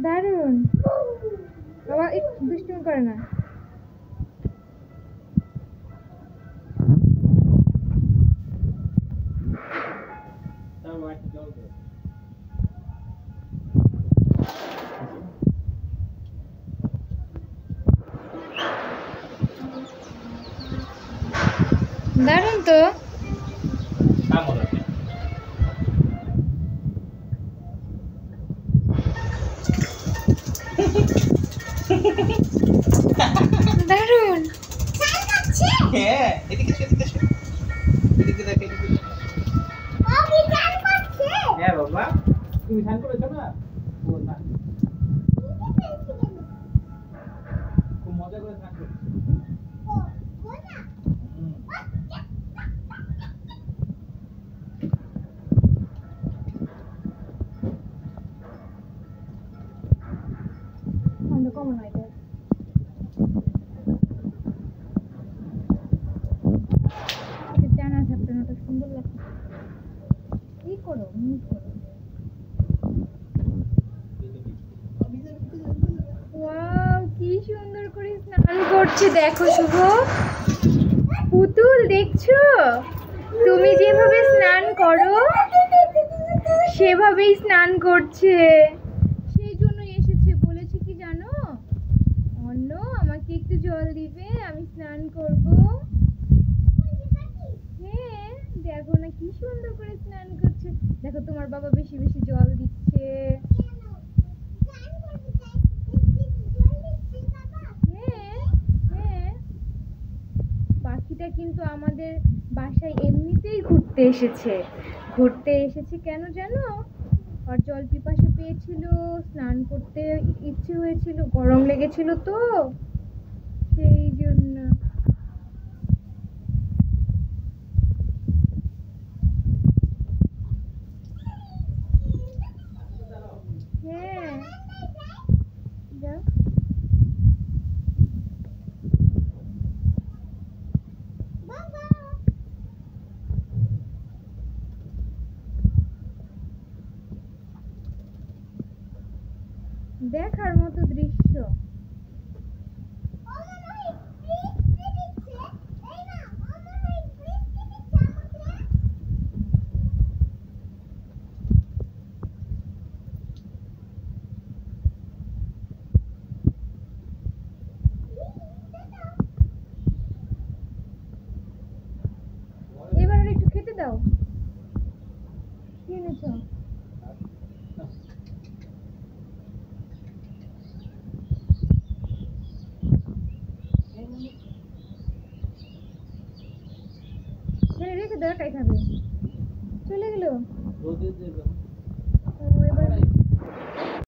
দারুণ। বাবা একটু দুষ্টুমি করে না। দারুণ তো। দারুণ। হ্যাঁ, এদিকে এসো, এদিকে এসো। এদিকে দেখ, এদিকে দেখ। হ্যাঁ বাবা, তুমি স্নান করেছো না? ও না, খুব মজা করে স্নান করছো। হুম। কমন হয় তো। জানা থাকতে না, তো সুন্দর লাগছে। কি করো, মিউট করো। ওয়াও, কি সুন্দর করে স্নান করছে দেখো শুভ। পুতুল দেখছো, তুমি যেভাবে স্নান করো সেভাবেই স্নান করছে। সেই জন্যই এসেছে। বলেছে কি জানো, অন্য আমাকে একটু জল দিবে, আমি স্নান করব। হ্যাঁ, দেখো না কি সুন্দর করে স্নান করছে। দেখো তোমার বাবা বেশি বেশি জল দিচ্ছে। হ্যাঁ হ্যাঁ, পাখিটা কিন্তু আমাদের বাসায় এমনিতেই ঘুরতে এসেছে কেন জানো? আর জল পিপাসা পেয়েছিল, স্নান করতে ইচ্ছে হয়েছিল, গরম লেগেছিল তো সেই জন্য। হ্যাঁ, যাও। দেখার মতো দৃশ্য। এবার আর একটু খেতে দাও। কি এনেছো? রেখে দাও, একাই খাবে। চলে গেল। রোদে দেবে।